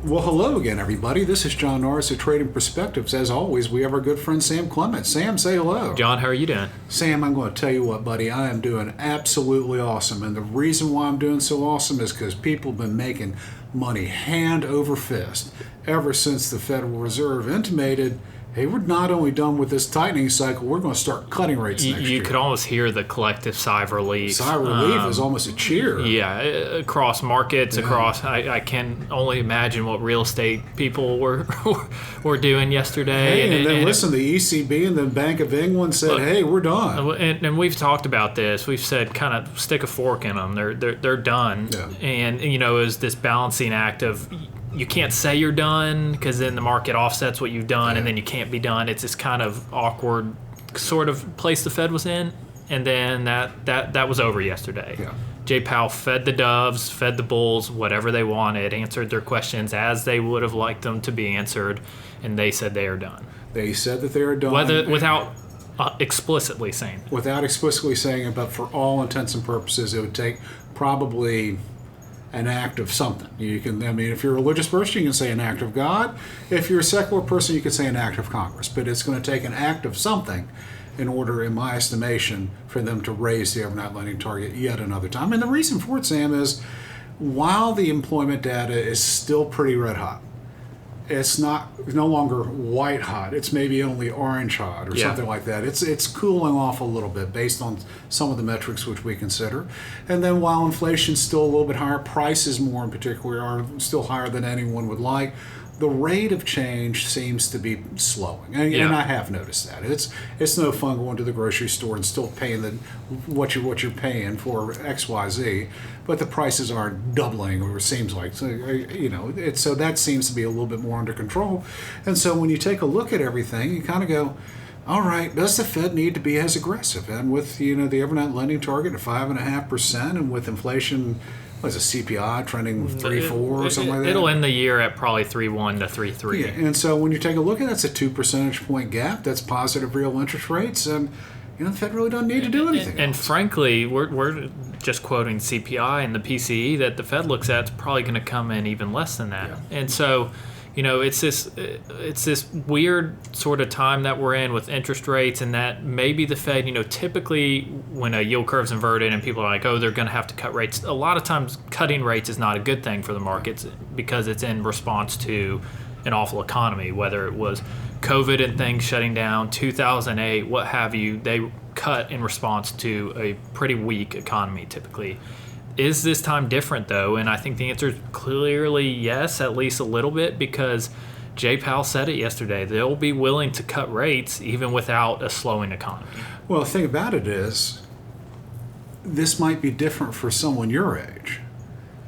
Well, hello again, everybody. This is John Norris of Trading Perspectives. As always, we have our good friend Sam Clement. Sam, say hello. John, how are you doing? Sam, I'm going to tell you what, buddy. I am doing absolutely awesome. And the reason why I'm doing so awesome is because people have been making money hand over fist ever since the Federal Reserve intimated, hey, we're not only done with this tightening cycle, we're going to start cutting rates next year. You could almost hear the collective sigh of relief. Sigh of relief is almost a cheer. Yeah, across markets, across. I can only imagine what real estate people were doing yesterday. Hey, and then listen, the ECB and the Bank of England said, hey, we're done. And we've talked about this. We've said kind of stick a fork in them. They're done. Yeah. And, is this balancing act of you can't say you're done because then the market offsets what you've done, and then you can't be done. It's this kind of awkward sort of place the Fed was in, and then that was over yesterday. Yeah. Jay Powell fed the doves, fed the bulls, whatever they wanted, answered their questions as they would have liked them to be answered, and they said they are done. They said that they are done. Without explicitly saying it. Without explicitly saying it, but for all intents and purposes, it would take probably an act of something. If you're a religious person, you can say an act of God. If you're a secular person, you can say an act of Congress. But it's going to take an act of something in order, in my estimation, for them to raise the overnight lending target yet another time. And the reason for it, Sam, is while the employment data is still pretty red hot, it's no longer white hot. It's maybe only orange hot or something like that. It's cooling off a little bit based on some of the metrics which we consider. And then while inflation's still a little bit higher, prices more in particular are still higher than anyone would like. The rate of change seems to be slowing, and I have noticed that. It's no fun going to the grocery store and still paying what you're paying for XYZ, but the prices aren't doubling, or it seems like. So that seems to be a little bit more under control. And so when you take a look at everything, you kind of go, all right, does the Fed need to be as aggressive? And with the overnight lending target at 5.5%, and with inflation, what is it, CPI trending 3.4 or something like that? It'll end the year at probably 3.1 to 3.3. Yeah, and so when you take a look at it, that's a 2 percentage point gap. That's positive real interest rates, and the Fed really doesn't need to do anything. And frankly, we're just quoting CPI and the PCE that the Fed looks at is probably going to come in even less than that. Yeah. And so, it's this weird sort of time that we're in with interest rates, and that maybe the Fed, typically when a yield curve's inverted and people are like, oh, they're going to have to cut rates. A lot of times cutting rates is not a good thing for the markets because it's in response to an awful economy, whether it was COVID and things shutting down, 2008, what have you. They cut in response to a pretty weak economy typically. Is this time different, though? And I think the answer is clearly yes, at least a little bit, because Jay Powell said it yesterday. They'll be willing to cut rates even without a slowing economy. Well, the thing about it is, this might be different for someone your age.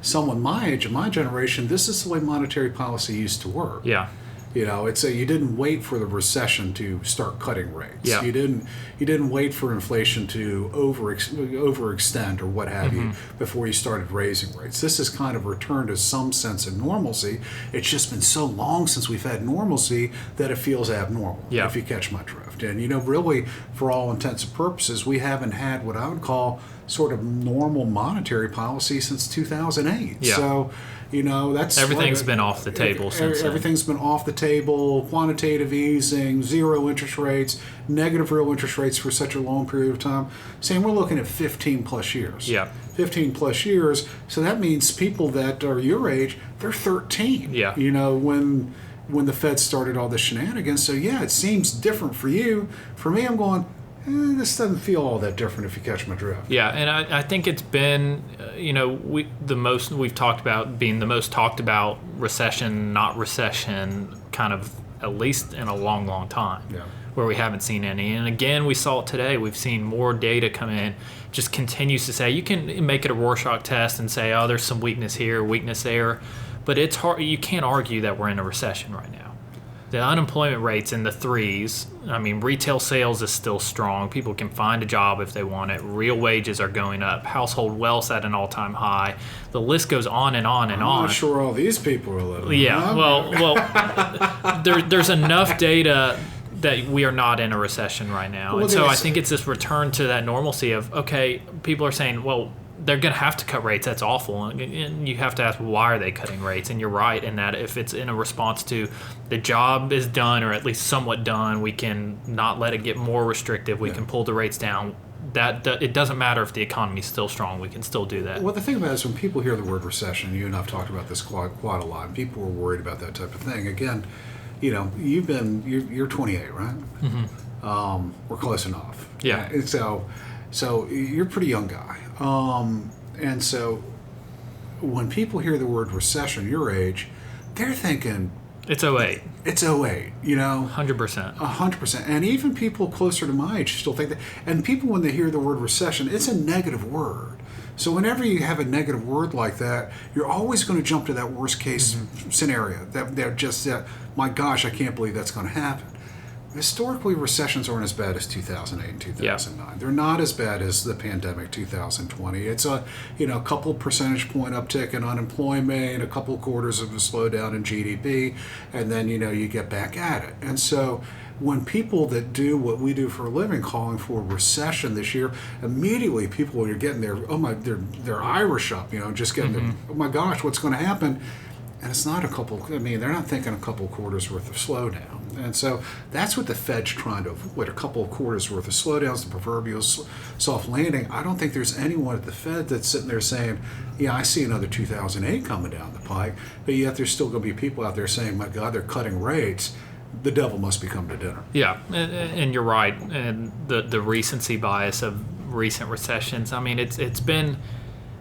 Someone my age and my generation, this is the way monetary policy used to work. Yeah. You didn't wait for the recession to start cutting rates. Yeah. You didn't wait for inflation to overextend or what have you before you started raising rates. This is kind of returned to some sense of normalcy. It's just been so long since we've had normalcy that it feels abnormal, if you catch my drift. And really, for all intents and purposes, we haven't had what I would call sort of normal monetary policy since 2008. Yeah. So, that's everything's been off the table since then. Everything's been off the table. Quantitative easing, zero interest rates, negative real interest rates for such a long period of time. Saying we're looking at 15 plus years. Yeah. 15 plus years. So that means people that are your age, they're 13. Yeah. When the Fed started all this shenanigans. So it seems different for you. For me, I'm going, this doesn't feel all that different if you catch my drift. Yeah, and I think it's been, we've talked about being the most talked about recession, not recession, kind of at least in a long, long time, where we haven't seen any. And again, we saw it today. We've seen more data come in, just continues to say, you can make it a Rorschach test and say, oh, there's some weakness here, weakness there, but it's hard. You can't argue that we're in a recession right now. The unemployment rate's in the 3s. Retail sales is still strong. People can find a job if they want it. Real wages are going up. Household wealth's at an all-time high. The list goes on and on and on. I'm not sure all these people are living. Yeah, there's enough data that we are not in a recession right now. And so I think it's this return to that normalcy of, okay, people are saying, well, they're going to have to cut rates. That's awful. And you have to ask, why are they cutting rates? And you're right in that if it's in a response to the job is done, or at least somewhat done, we can not let it get more restrictive. We can pull the rates down. That it doesn't matter if the economy is still strong. We can still do that. Well, the thing about it is when people hear the word recession, you and I've talked about this quite a lot, and people are worried about that type of thing. Again, you're 28, right? Mm-hmm. We're close enough. Yeah. And so you're a pretty young guy. And so when people hear the word recession, your age, they're thinking, it's 08. It's 08, 100%. 100%. And even people closer to my age still think that. And people, when they hear the word recession, it's a negative word. So whenever you have a negative word like that, you're always going to jump to that worst case scenario. That my gosh, I can't believe that's going to happen. Historically, recessions aren't as bad as 2008 and 2009. Yeah. They're not as bad as the pandemic 2020. It's a couple percentage point uptick in unemployment, a couple quarters of a slowdown in GDP, and then you get back at it. And so when people that do what we do for a living calling for a recession this year, immediately people are getting their Irish up, just getting their, oh my gosh, what's going to happen? And it's not they're not thinking a couple quarters worth of slowdown. And so that's what the Fed's trying to avoid, a couple of quarters worth of slowdowns, the proverbial soft landing. I don't think there's anyone at the Fed that's sitting there saying, yeah, I see another 2008 coming down the pike, but yet there's still going to be people out there saying, my God, they're cutting rates. The devil must be coming to dinner. Yeah, and you're right. And the recency bias of recent recessions, it's been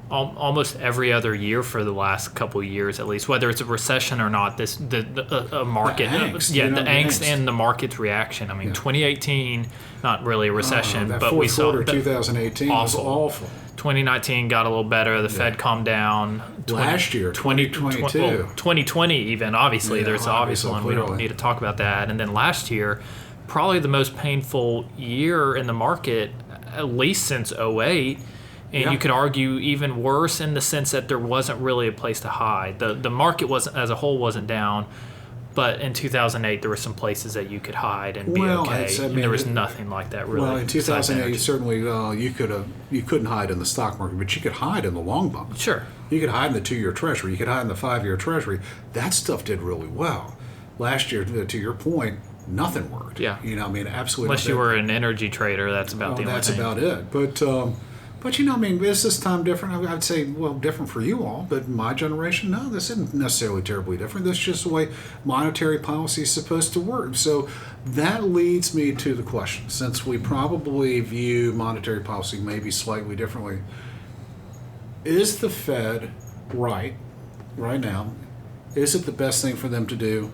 almost every other year for the last couple of years, at least, whether it's a recession or not. A market, the angst, the angst and the market's reaction. 2018, not really a recession, but we saw 2018 was awful. 2019 got a little better. The Fed calmed down. Last year, 2022, 2020 even. Obviously, there's an obvious one. Clearly. We don't need to talk about that. And then last year, probably the most painful year in the market, at least since 08. And you could argue even worse in the sense that there wasn't really a place to hide. The market as a whole wasn't down, but in 2008 there were some places that you could hide and be okay. And there was nothing like that really. Well, in 2008 certainly you couldn't hide in the stock market, but you could hide in the long bond. Sure. You could hide in the 2-year Treasury. You could hide in the 5-year Treasury. That stuff did really well. Last year, to your point, nothing worked. Yeah. Absolutely. Unless you were an energy trader, that's about the only thing. That's about it. But is this time different? I'd say, different for you all, but my generation, no, this isn't necessarily terribly different. This is just the way monetary policy is supposed to work. So that leads me to the question, since we probably view monetary policy maybe slightly differently, is the Fed right now, is it the best thing for them to do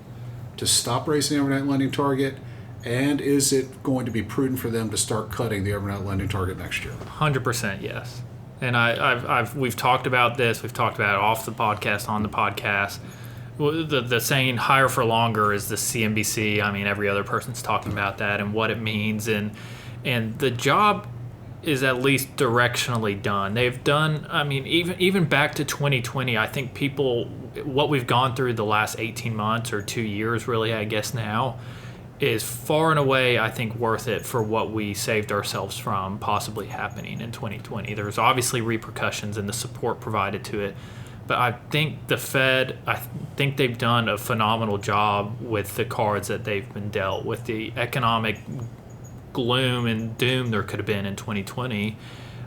to stop raising the overnight lending target? And is it going to be prudent for them to start cutting the overnight lending target next year? 100% yes. And we've talked about this. We've talked about it off the podcast, on the podcast. The saying "higher for longer" is the CNBC. Every other person's talking about that and what it means, and the job is at least directionally done. They've done. Even back to 2020, I think what we've gone through the last 18 months or 2 years, really, I guess now, is far and away, I think, worth it for what we saved ourselves from possibly happening in 2020. There's obviously repercussions and the support provided to it, but I think the Fed, they've done a phenomenal job with the cards that they've been dealt with, the economic gloom and doom there could have been in 2020.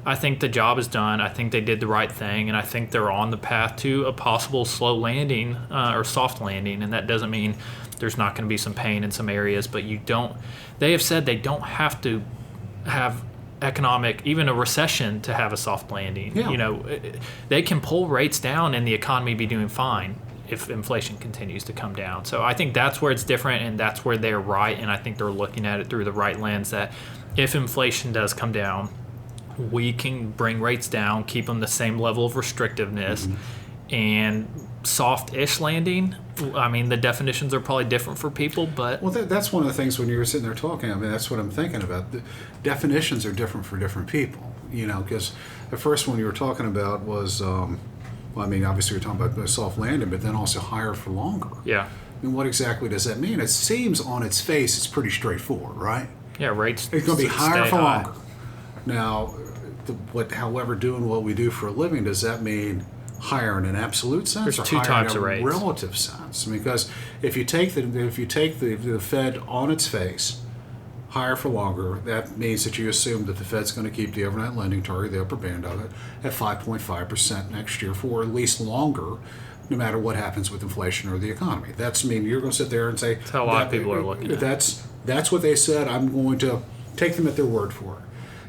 I think the job is done. I think they did the right thing, and I think they're on the path to a possible slow landing or soft landing, and that doesn't mean there's not going to be some pain in some areas, but they have said they don't have to have even a recession to have a soft landing. Yeah. They can pull rates down and the economy be doing fine if inflation continues to come down. So I think that's where it's different, and that's where they're right, and I think they're looking at it through the right lens, that if inflation does come down, we can bring rates down, keep them the same level of restrictiveness, and soft-ish landing. The definitions are probably different for people, but... Well, that's one of the things when you're sitting there talking, that's what I'm thinking about. The definitions are different for different people, because the first one you were talking about was, obviously you're talking about soft landing, but then also higher for longer. Yeah. What exactly does that mean? It seems on its face it's pretty straightforward, right? Yeah, rates... It's going to be higher for longer. Now, however, doing what we do for a living, does that mean higher in an absolute sense There's or two higher types in of a rates. relative sense? Because if you take the Fed on its face, higher for longer, that means that you assume that the Fed's going to keep the overnight lending target, the upper band of it, at 5.5% next year for at least longer, no matter what happens with inflation or the economy. You're going to sit there and say That's how a lot of people are looking at it. That's what they said. I'm going to take them at their word for it.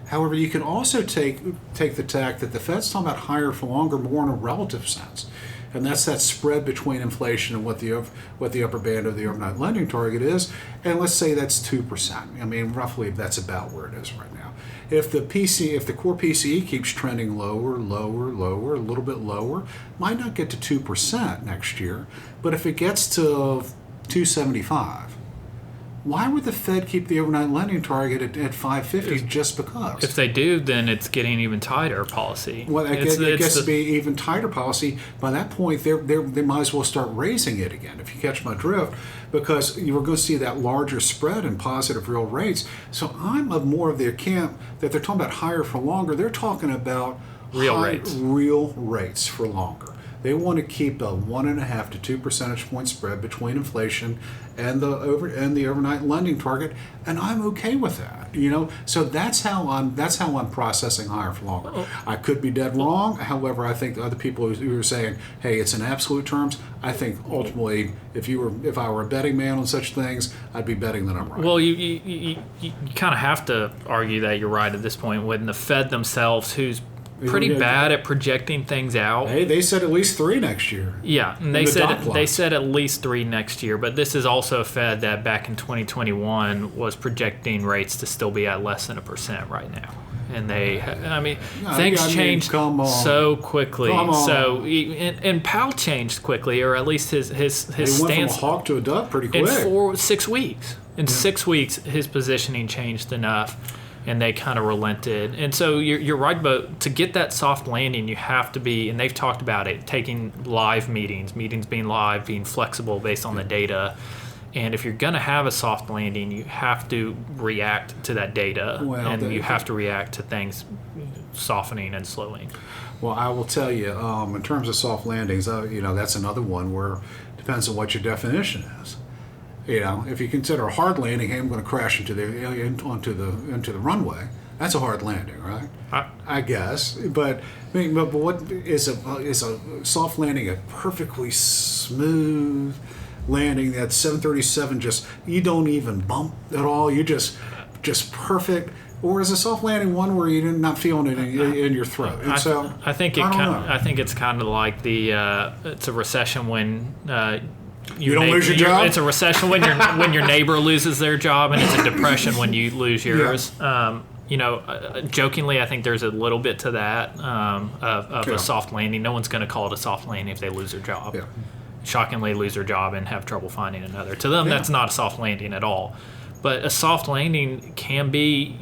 However, you can also take the tack that the Fed's talking about higher for longer more in a relative sense. And that's that spread between inflation and what the upper band of the overnight lending target is. And let's say that's 2%. I mean, roughly that's about where it is right now. If the core PCE keeps trending lower, a little bit lower, might not get to 2% next year, but if it gets to 275, why would the Fed keep the overnight lending target at 550 just because? If they do, then it's getting even tighter policy. Well, it gets to be even tighter policy. By that point, they might as well start raising it again, if you catch my drift, because you were going to see that larger spread in positive real rates. So I'm of more of the camp that they're talking about higher for longer. They're talking about Real rates for longer. They want to keep a 1.5 to 2 percentage point spread between inflation and the overnight lending target, and I'm okay with that. So that's how I'm processing higher for longer. I could be dead wrong. However, I think the other people who are saying, "Hey, it's in absolute terms," I think ultimately, if I were a betting man on such things, I'd be betting that I'm right. Well, you kind of have to argue that you're right at this point when the Fed themselves, who's pretty bad at projecting things out. Hey, they said at least 3 next year. Yeah, and they said at least 3 next year. But this is also a Fed that back in 2021 was projecting rates to still be at less than 1% right now. And things changed so quickly. So and Powell changed quickly, or at least his stance. He went from a hawk to a duck pretty quick. In 6 weeks. In 6 weeks, his positioning changed enough. And they kind of relented. And so you're right, but to get that soft landing, you have to be, and they've talked about it, taking live meetings being live, being flexible based on the data. And if you're going to have a soft landing, you have to react to that data, you have to react to things softening and slowing. Well, I will tell you, in terms of soft landings, that's another one where it depends on what your definition is. If you consider a hard landing, hey, I'm going to crash into the runway. That's a hard landing, right? I guess. But what is a soft landing? A perfectly smooth landing that 737 you don't even bump at all. You just perfect. Or is a soft landing one where you're not feeling it in your throat? And I think it's kind of like it's a recession when. You don't lose your job? It's a recession when your neighbor loses their job, and it's a depression when you lose yours. Yeah. Jokingly, I think there's a little bit to that of a soft landing. No one's going to call it a soft landing if they lose their job. Yeah. Shockingly, lose their job and have trouble finding another. To them, that's not a soft landing at all. But a soft landing can be,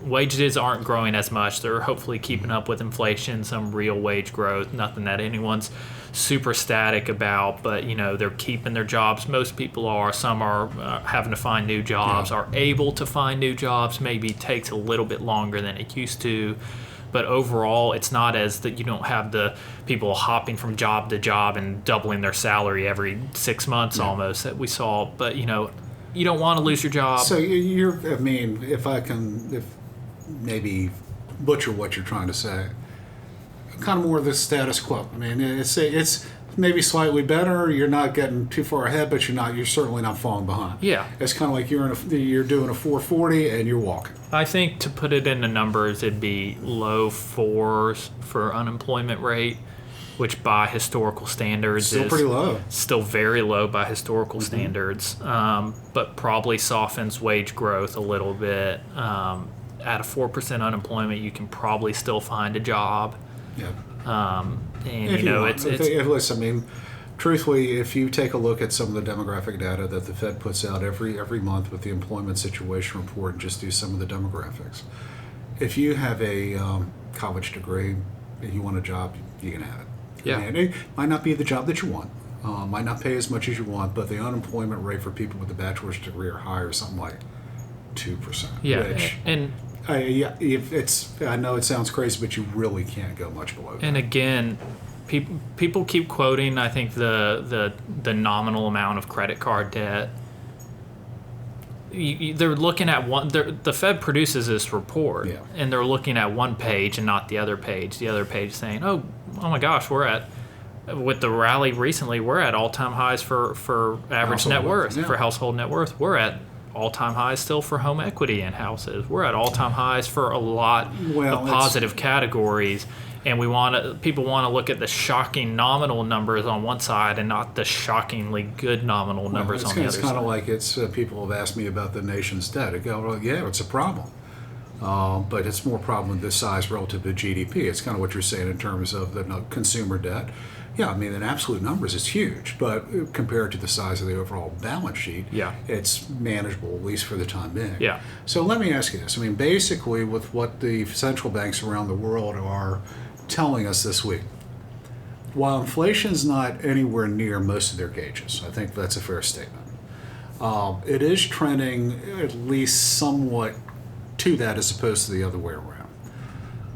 wages aren't growing as much. They're hopefully keeping up with inflation, some real wage growth, nothing that anyone's super static about, but, they're keeping their jobs. Most people are. Some are having to find new jobs, are able to find new jobs. Maybe takes a little bit longer than it used to. But overall, it's not as that you don't have the people hopping from job to job and doubling their salary every 6 months almost that we saw. But, you don't want to lose your job. So if maybe butcher what you're trying to say, kind of more of the status quo. I mean, it's maybe slightly better. You're not getting too far ahead, but you're certainly not falling behind. Yeah. It's kind of like you're doing a 440 and you're walking. I think to put it into numbers, it'd be low 4s for unemployment rate, which by historical standards still is pretty low. Still very low by historical standards, but probably softens wage growth a little bit. At a 4% unemployment, you can probably still find a job. Yeah. It's truthfully, if you take a look at some of the demographic data that the Fed puts out every month with the employment situation report, and just do some of the demographics, if you have a college degree and you want a job, you can have it. Yeah. And it might not be the job that you want, might not pay as much as you want, but the unemployment rate for people with a bachelor's degree or higher, something like 2%. Yeah, Which, and if I know it sounds crazy, but you really can't go much below that. and again, people keep quoting, I think, the nominal amount of credit card debt. They're looking at the Fed produces this report, Yeah. and they're looking at one page and not the other page. The other page saying, oh my gosh, with the rally recently, we're at all-time highs for average Household net worth, yeah. for household net worth. We're at all-time highs still for home equity in houses. We're at all-time highs for a lot of positive categories. And people want to look at the shocking nominal numbers on one side and not the shockingly good nominal numbers on the other side. It's kind of like people have asked me about the nation's debt. I go, well, yeah, it's a problem. But it's more problem this size relative to GDP. It's kind of what you're saying in terms of the consumer debt. Yeah, I mean, in absolute numbers, it's huge. But compared to the size of the overall balance sheet, Yeah. it's manageable, at least for the time being. Yeah. So let me ask you this. I mean, basically, with what the central banks around the world are telling us this week, while inflation is not anywhere near most of their gauges, I think that's a fair statement. It is trending at least somewhat to that as opposed to the other way around.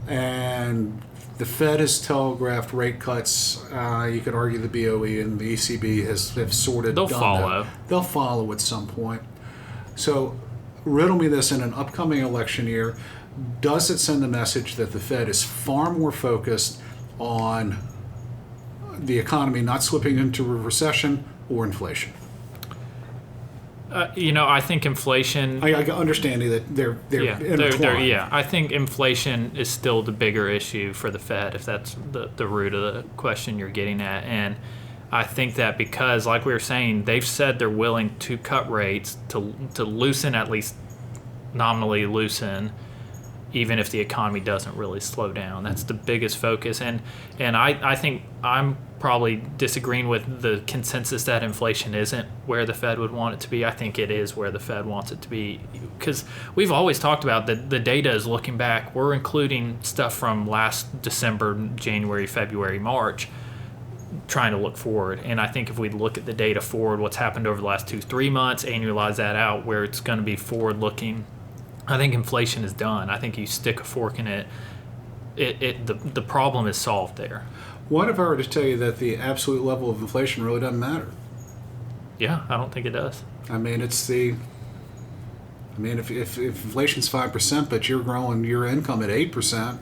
And the Fed has telegraphed rate cuts. You could argue the BOE and the ECB have sort of They'll done follow. that. They'll follow at some point. So riddle me this: in an upcoming election year, does it send the message that the Fed is far more focused on the economy not slipping into a recession or inflation? I think inflation. I understand that they're intertwined. I think inflation is still the bigger issue for the Fed, if that's the root of the question you're getting at. And I think that because, like we were saying, they've said they're willing to cut rates to loosen, at least nominally loosen, even if the economy doesn't really slow down. That's the biggest focus. And I think I'm probably disagreeing with the consensus that inflation isn't where the Fed would want it to be. I think it is where the Fed wants it to be, because we've always talked about that the data is looking back. We're including stuff from last December, January, February, March, trying to look forward. And I think if we look at the data forward, what's happened over the last 2-3 months, annualize that out where it's going to be forward looking, I think inflation is done. I think you stick a fork in it, the problem is solved there. What if I were to tell you that the absolute level of inflation really doesn't matter? Yeah, I don't think it does. I mean, if inflation's 5%, but you're growing your income at 8%,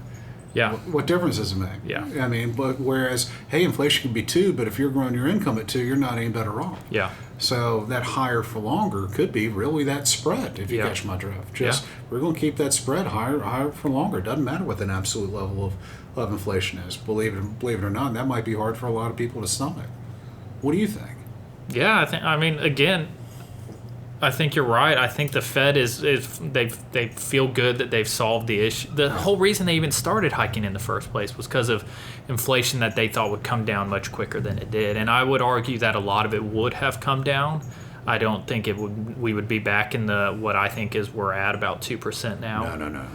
Yeah. what difference does it make? Yeah. I mean, but whereas, hey, inflation can be 2, but if you're growing your income at 2, you're not any better off. Yeah. So that higher for longer could be really that spread, if you catch my drift. We're going to keep that spread higher for longer. It doesn't matter what the absolute level of inflation is. Believe it or not, that might be hard for a lot of people to stomach. What do you think? Yeah, I think you're right. I think the Fed they feel good that they've solved the issue. The whole reason they even started hiking in the first place was because of inflation that they thought would come down much quicker than it did. And I would argue that a lot of it would have come down. I don't think we would be back in what I think is we're at about 2% now. No.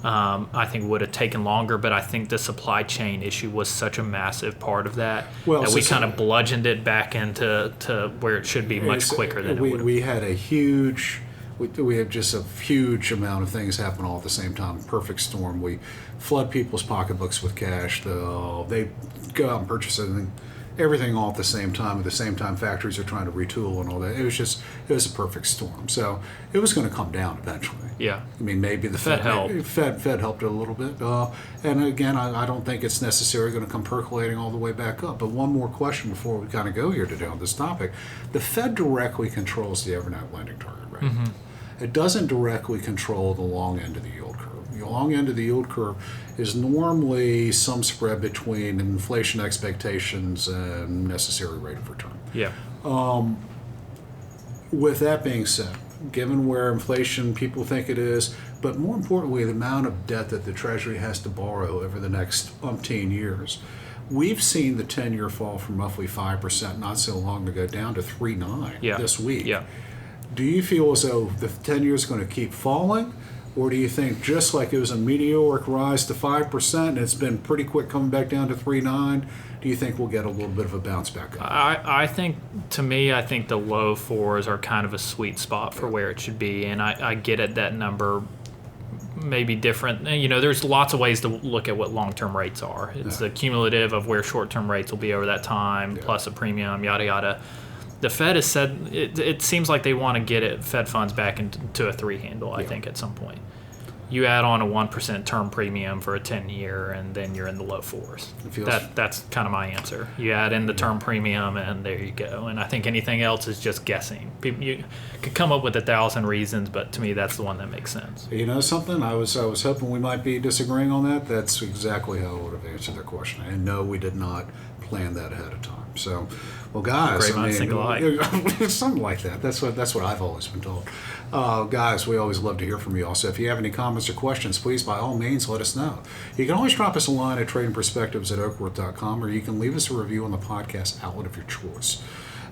I think it would have taken longer, but I think the supply chain issue was such a massive part of that that we kind of bludgeoned it back into where it should be much quicker than it would have. We had we had just a huge amount of things happen all at the same time. Perfect storm. We flood people's pocketbooks with cash. They go out and purchase everything all at the same time. At the same time, factories are trying to retool and all that. It was a perfect storm. So it was going to come down eventually. Yeah. I mean, maybe the Fed helped. Fed helped it a little bit. And again, I don't think it's necessarily going to come percolating all the way back up. But one more question before we kind of go here today on this topic. The Fed directly controls the overnight lending target rate. Mm-hmm. It doesn't directly control the long end of the yield curve. The long end of the yield curve is normally some spread between inflation expectations and necessary rate of return. Yeah. With that being said, given where inflation people think it is, but more importantly, the amount of debt that the Treasury has to borrow over the next umpteen years, we've seen the 10-year fall from roughly 5% not so long ago down to 3.9 this week. Yeah. Do you feel as though the 10 years is going to keep falling, Or do you think just like it was a meteoric rise to 5% and it's been pretty quick coming back down to 3.9, do you think we'll get a little bit of a bounce back up? I think, to me, I think the low fours are kind of a sweet spot for where it should be. And I get it, that number may be different. There's lots of ways to look at what long-term rates are. It's the cumulative of where short-term rates will be over that time, plus a premium, yada, yada. The Fed has said it seems like they want to get Fed funds back into a 3 handle, I think, at some point. You add on a 1% term premium for a 10-year, and then you're in the low fours. That's kind of my answer. You add in the term premium, and there you go. And I think anything else is just guessing. You could come up with 1,000 reasons, but to me, that's the one that makes sense. You know something? I was hoping we might be disagreeing on that. That's exactly how I would have answered the question. And no, we did not plan that ahead of time. So, well, guys, Great minds think alike. Something like that. That's what I've always been told. Guys, we always love to hear from you. Also, if you have any comments or questions, please, by all means, let us know. You can always drop us a line at tradingperspectives@oakworth.com, or you can leave us a review on the podcast outlet of your choice.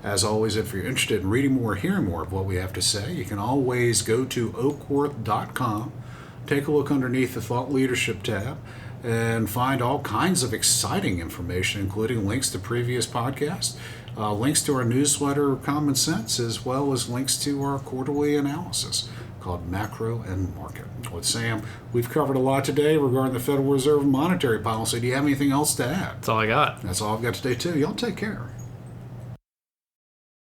As always, if you're interested in reading more or hearing more of what we have to say, you can always go to oakworth.com, take a look underneath the Thought Leadership tab, and find all kinds of exciting information, including links to previous podcasts, links to our newsletter, Common Sense, as well as links to our quarterly analysis called Macro and Market. With Sam, we've covered a lot today regarding the Federal Reserve monetary policy. Do you have anything else to add? That's all I got. That's all I've got today, too. Y'all take care.